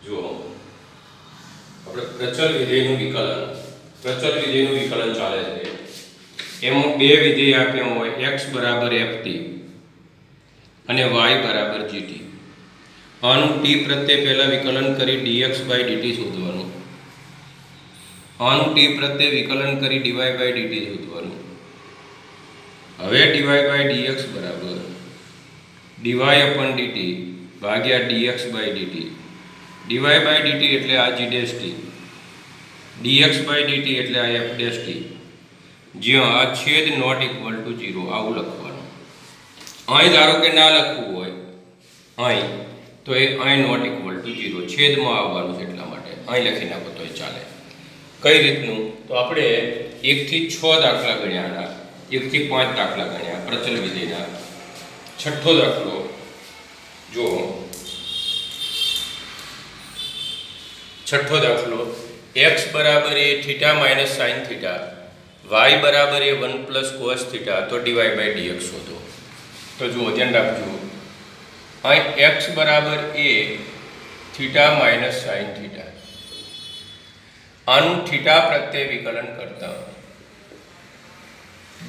જો આપણે પ્રચલ વિધેયનું વિકલન ચાલે છે. એમાં બે વિધેય આપ્યા હોય x બરાબર ft અને y બરાબર gt. આનું t પ્રત્યે પહેલા વિકલન કરી dx by dt શોધવાનું. આનું t પ્રત્યે વિકલન કરી dy by dt શોધવાનું. હવે dy by dx બરાબર dy upon dt ભાગ્યા dx by dt. dy by dt એટલે આ g dash t, dx by dt એટલે આ f dash t, જ્યાં આ છેદ નોટ ઇક્વલ ટુ 0 આવું લખવાનું. અહીં ધારો કે ના લખવું હોય અહીં, તો એ અહીં નોટ ઇક્વલ ટુ 0 છેદમાં આવવાનું છે, એટલા માટે અહીં લખી નાખો તો એ ચાલે. કઈ રીતનું? તો આપણે 1 થી 6 દાખલા ગણ્યા, 1 થી 5 દાખલા ગણ્યા પ્રચલ વિધેયના. છઠ્ઠો દાખલો જો, છઠ્ઠો દાખલો x બરાબર a theta minus sine theta, y બરાબર એ 1 પ્લસ કોસ થીટા, તો dy બાય dx શોધો. તો જુઓ, ધ્યાન રાખજો, અહીં x બરાબર a theta minus sine theta, આનું થીટા પ્રત્યે વિકલન કરતા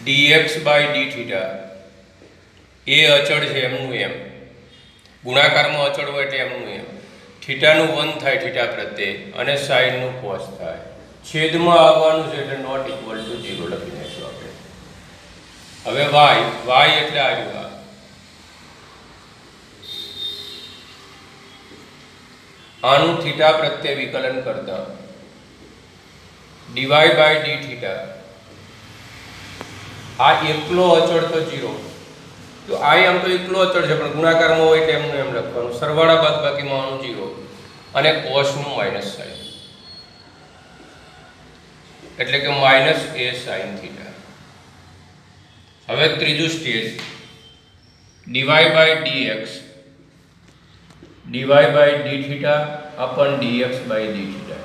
dx બાય d થીટા એ અચળ છે એમનું એમ, ગુણાકારમાં અચળ હોય એટલે એમનું એમ, થીટાનું 1 થાય થીટા પ્રત્યે અને સાઇનનું કોસ થાય, છેદમાં આવવાનું છે એટલે નોટ ઇક્વલ ટુ 0 લખી નાખશું આપણે. હવે y એટલે આ રહ્યું, આનું થીટા પ્રત્યે વિકલન કરતા dy બાય d થીટા, આ એકલો અચળ તો 0, તો આ આમ તો એકલો અચળ છે પણ ગુણાકારમાં હોય એટલે એમનું એમ લખવાનું, સરવાળા બાદબાકીમાં આનું 0 અને કોસનું માઇનસ સાઇન, એટલે કે માઇનસ a સાઇન થીટા. હવે ત્રીજું stage, dy by dx dy by d theta upon dx by d theta.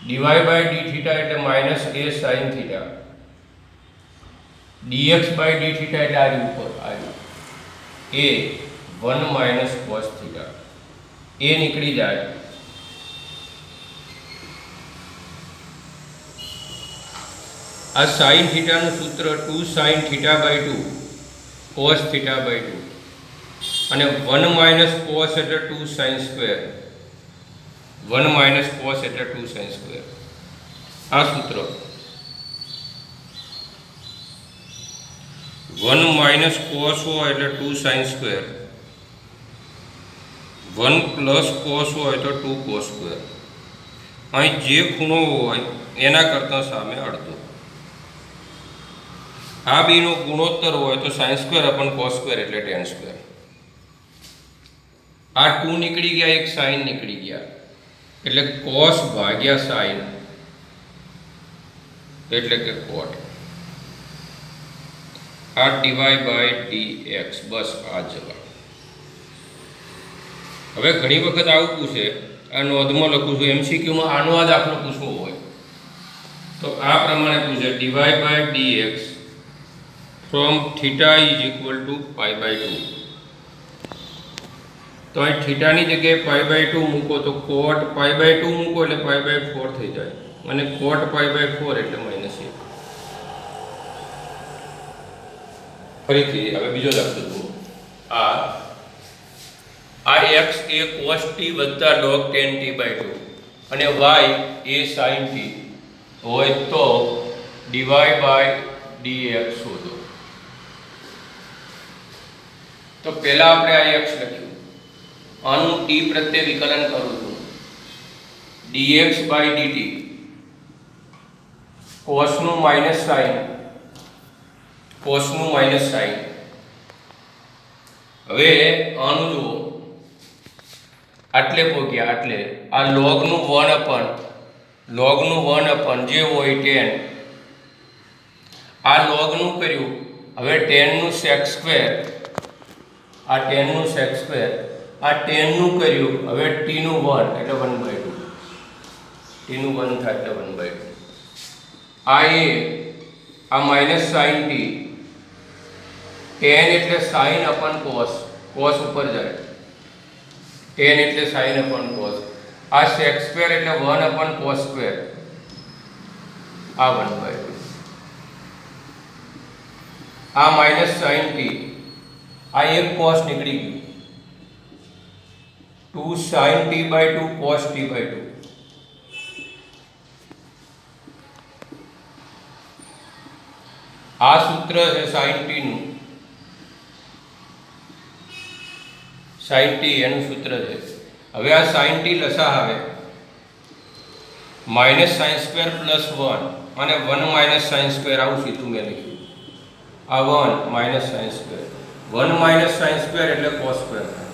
dy by d theta એટલે minus a sine theta, dx by d theta એટલે આ ઉપર આવ્યું a 1 minus cos theta, a નીકળી જાય, આ સાઇન થીટાનું સૂત્ર 2 sine theta by 2 cos theta by 2 અને 1 માઇનસ કોસ એટલે 2 સાઇન સ્ક્વેર, 1 માઇનસ કોસ એટલે 2 સાઇન સ્ક્વેર. આ સૂત્ર 1 માઇનસ કોસ હોય એટલે 2 સાઇન સ્ક્વેર, 1 પ્લસ કોસ હોય તો 2 કોસ સ્ક્વેર. અહીં જે ખૂણો હોય એના કરતાં સામે અડધો. આ બેનો ગુણોત્તર હોય તો સાઇન સ્ક્વેર અપન કોસ સ્ક્વેર એટલે ટેન સ્ક્વેર. આ 2 નીકળી ગયા, એક સાઇન નીકળી ગયા, એટલે કોસ ભાગ્યા સાઇન એટલે કે કોટ. આ dy બાય dx, બસ આ જવાબ. હવે ઘણી વખત આવું પૂછે, આ નોંધમાં લખું છું, MCQમાં આનો આ દાખલો પૂછવો હોય તો આ પ્રમાણે પૂછે, dy by dx from theta is equal to pi by 2. તો અહીં થીટાની જગ્યાએ પાઈ બાય 2 મૂકો તો કોટ પાઈ બાય 2 મૂકો એટલે પાઈ બાય 4 થઈ જાય, અને કોટ પાઈ બાય 4 એટલે માઇનસ 1. ફરીથી હવે બીજો દાખલો જુઓ. આ x એ cos t વત્તા log tan t બાય 2 અને y એ sin t હોય તો dy બાય dx શોધો. તો પહેલા આપણે આ x લખ્યું, આનું t પ્રત્યે વિકલન કરું છું, dx બાય dt કોસનું માઇનસ સાઇન, કોસનું માઇનસ સાઇન. હવે આનું જુઓ, આટલે પહોંચ્યા, આટલે આ લોગનું 1 અપન જે હોય 10, આ લોગનું કર્યું, હવે 10 નું sec સ્ક્વેર, આ 10 નું sec સ્ક્વેર, આ 10 નું કર્યું, હવે t નું 1 એટલે 1/2, t નું 1 થાય એટલે 1/2. આ માઇનસ સાઇન t, 10 એટલે સાઇન અપન કોસ, કોસ ઉપર જાય, tan એટલે sin upon cos, આ sec square એટલે 1 upon cos square, આ 1/2, આ માઇનસ sin t, આ એક cos નીકળી ગયું, 2 sin t/2 cos t/2, આ સૂત્ર છે sin t નું, sin t એનું સૂત્ર છે. હવે આ sin t લસા આવે માઇનસ sin સ્ક્વેર પ્લસ 1 અને 1 માઇનસ sin સ્ક્વેર, આવું સીધું મેં લખ્યું, આ 1 minus sin square, 1 minus sin square એટલે cos સ્ક્વેર થાય,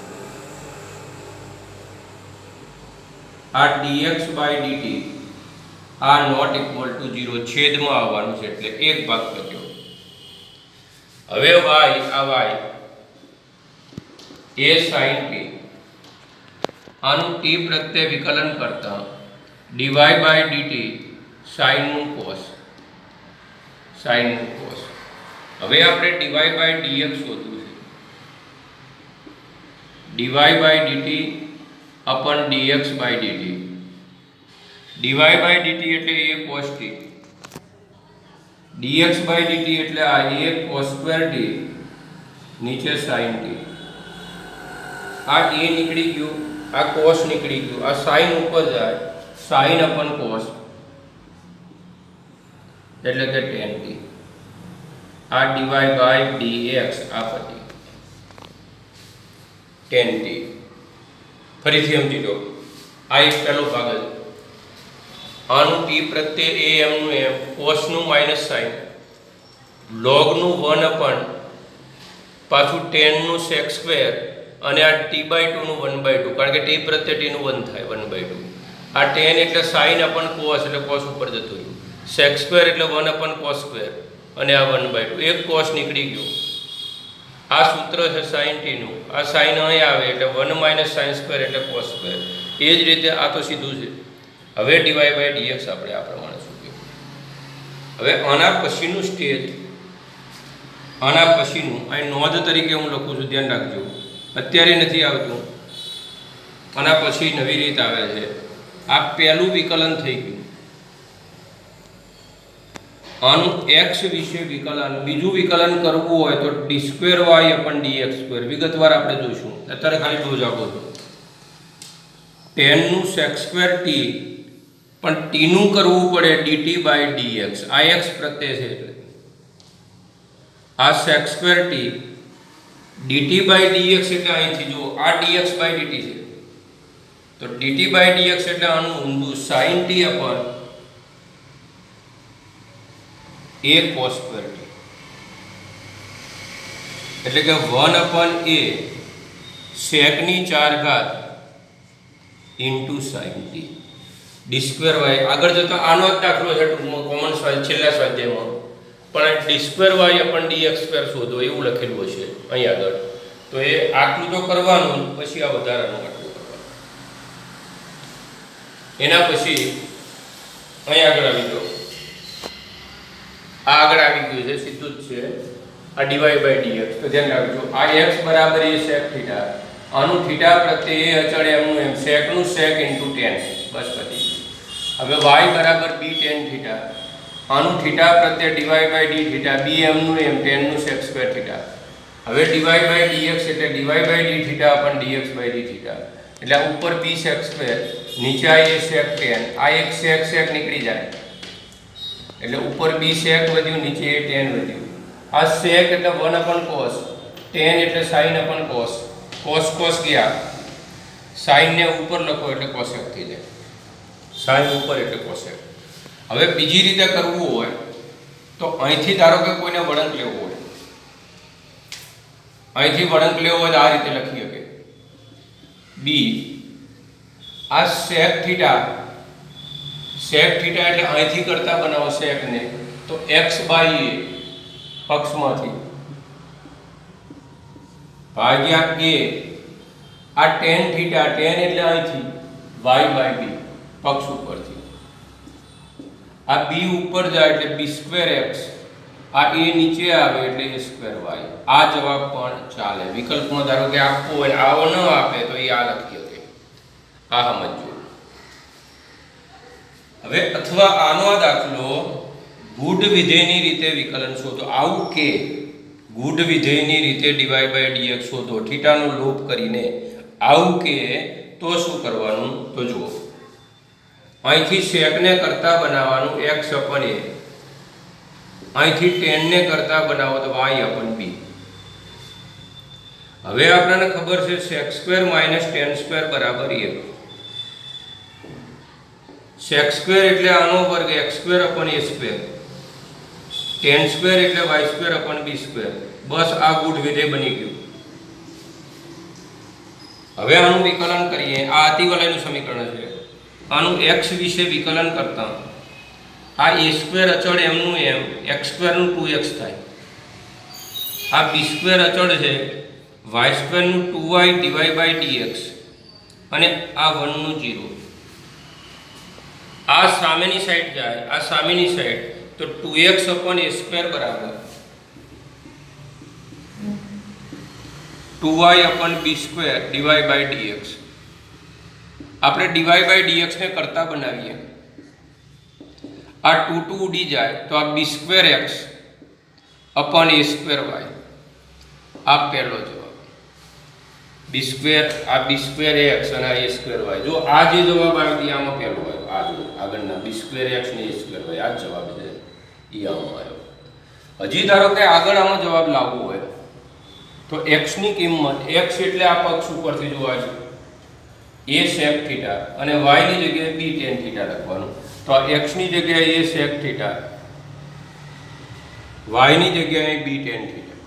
આ dx/dt આ નોટ ઇક્વલ ટુ 0 છેદમાં આવવાનું છે એટલે એક ભાગ બચ્યો. હવે y, આ y એ sin t, આનું t પ્રત્યે વિકલન કરતા dy/dt sin નું cos, sin નું cos. હવે આપણે dy/dx શોધવું છે, dy/dt upon dx/dt, dy/dt એટલે a cos t, dx/dt એટલે આ a cos સ્ક્વેર t નીચે sin t, આ a નીકળી ગયું, આ cos નીકળી ગયું, આ sin ઉપર જાય, sin upon cos એટલે કે tan t, આ dy/dx આ પતી tan t. ફરીથી સમજી લો, આ એક પહેલો ભાગ છે, આનું t પ્રત્યે a m નું m, cos નું માઇનસ sin, log નું 1 upon પાછું tan નું sec સ્ક્વેર અને આ t/2 નું 1/2, કારણ કે t પ્રત્યે t નું 1 થાય 1/2, આ tan એટલે sin upon cos એટલે cos ઉપર જતું રહ્યું, sec સ્ક્વેર એટલે 1 upon cos સ્ક્વેર અને આ 1/2, એક cos નીકળી ગયું, આ સૂત્ર છે sin t નું, આ sin અહીં આવે એટલે 1 માઇનસ sin સ્ક્વેર એટલે cos સ્ક્વેર, એ જ રીતે આ તો સીધું છે. હવે dy/dx આપણે આ પ્રમાણે શોધ્યું. હવે આના પછીનું સ્ટેજ, આના પછીનું અહીં નોંધ તરીકે હું લખું છું, ધ્યાન રાખજો, અત્યારે નથી આવતું, આના પછી નવી રીત આવે છે. આ પહેલું વિકલન થઈ ગયું, આનું x વિશે વિકલન, બીજું વિકલન કરવું હોય તો d2y/dx², વિગતવાર આપણે જોઈશું, અત્યારે ખાલી જોજ આપો છો. tan નું sec સ્ક્વેર t, પણ t નું કરવું પડે dt/dx, આ x પ્રત્યે છે એટલે આ sec સ્ક્વેર t dt/dx એટલે અહીંથી જુઓ આ dx/dt છે, તો dt/dx એટલે આનું ઊંધું sin t upon a cos square t, એટલે કે 1 upon a sec ની 4 ઘાત into sin t d2y. આગળ જતા આનો જ દાખલો છે ટૂંકમાં, કોમન છેલ્લા સ્વાધ્યાયમાં, પણ d2y/dx² શોધો એવું લખેલું હશે અહીં આગળ, તો એ આટલું તો કરવાનું, પછી આ વધારાનું આટલું કરવાનું. એના પછી અહીં આગળ આવી ગયો, આ આગળ આવી ગયું છે, સીધું જ છે આ dy/dx. તો ધ્યાન રાખજો, આ x બરાબર a sec થીટા, આનું થીટા પ્રત્યે a અચળ એમનું એમ, sec નું sec into tan, બસ પતી. હવે y બરાબર b tan થીટા, આનું થીટા પ્રત્યે dy/d થીટા, b m નું m, tan નું sec સ્ક્વેર થીટા. હવે dy/dx એટલે dy/d theta upon dx/d theta, એટલે ઉપર b sec સ્ક્વેર, નીચે a sec tan, આ એક sec નીકળી જાય એટલે ઉપર b sec વધ્યું, નીચે a tan વધ્યું. આ sec એટલે 1 upon cos, tan એટલે sin upon cos, cos ગયા, sin ને ઉપર લખો એટલે cosec થઈ જાય, sin ઉપર એટલે cosec. હવે બીજી રીતે કરવું હોય તો અહીંથી ધારો કે કોઈને વળાંક લેવો હોય, અહીંથી વળાંક લેવો હોય તો આ રીતે લખી શકે, b આ sec થીટા એટલે અહીંથી કરતા બનાવો sec ને, તો x/a પક્ષમાંથી ભાગ્યા a, આ tan થીટા, tan એટલે અહીંથી y/b પક્ષ ઉપરથી, આ b ઉપર જાય એટલે b²x, આ a નીચે આવે એટલે a²y. આ જવાબ પણ ચાલે. વિકલ્પમાં ધારો કે આપવો હોય, આવો ન આપે તો એ આ લખી શકે. આ સમજો. હવે અથવા આનો આ દાખલો ગુડ વિધેયની રીતે વિકલન શોધો. આવું કે ગુડ વિધેયની રીતે ડીવાય બાય ડીએક્સ શોધો થીટાનો લોપ કરીને, આવું કે તો શું કરવાનું? તો જુઓ, અહીંથી સેકને કરતા બનાવવાનું x અપન a, અહીંથી ટેનને કરતા બનાવો તો y અપન b. હવે આપણને ખબર છે sec square minus tan square બરાબર 1. sec સ્ક્વેર એટલે આનો વર્ગ x square upon a square, tan square એટલે y square upon b square. બસ આ ગુડ વિધેય બની ગયું. હવે આનું વિકલન કરીએ. આ અતિવલયનું સમીકરણ છે. આનું x વિશે વિકલન કરતા આ a સ્ક્વેર અચળ એમનું એમ x સ્ક્વેરનું 2x થાય. આ b સ્ક્વેર અચળ છે y સ્ક્વેરનું 2y dy બાય dx અને આ 1 નું 0. આ સામેની સાઈડ જાય, આ સામેની સાઈડ તો 2x અપન a સ્ક્વેર બરાબર 2y upon b square dy by dx. આપણે dy બાય dx ને કરતા બનાવીએ. આ 2 2 ઉડી જાય તો આ b square x અપન a square y. આ પહેલો જવાબ. b સ્ક્વેર, આ b સ્ક્વેર x અને આ a સ્ક્વેર y. જો આ જે જવાબ આવ્યો આમાં પહેલો આવ્યો. આ જો આગળના b સ્ક્વેર x ને a સ્ક્વેર y, આ જવાબ છે એ આમાં આવ્યો. હજી ધારો કે આગળ આમાં જવાબ લાવવો હોય તો x ની કિંમત, x એટલે આ પક્ષ ઉપરથી જોવા છે a sec થીટા અને y ની જગ્યાએ b tan થીટા લખવાનું. તો આ x ની જગ્યાએ a sec થીટા, y ની જગ્યાએ b tan થીટા.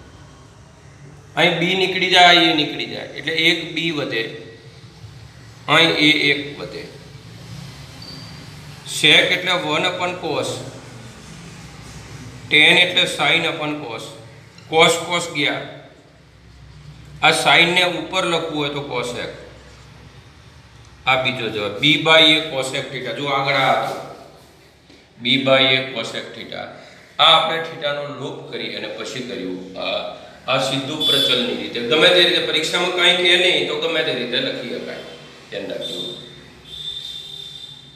અહીં b નીકળી જાય, a નીકળી જાય એટલે એક b વધે, અહીં a એક વધે. sec એટલે 1 અપન cos, tan એટલે sin અપન cos. cos cos ગયા, આ sin ને ઉપર લખવું હોય તો cosec. આ બીજો જવાબ b by a cosec theta. જો આગળ આ હતો b by a cosec theta. આ આપણે થીટાનો લોપ કરી અને પછી કર્યું આ સીધું પ્રચલની રીતે. ગમે તે રીતે પરીક્ષામાં કંઈ કહે નહીં તો ગમે તે રીતે લખી શકાય. ધ્યાન રાખજો.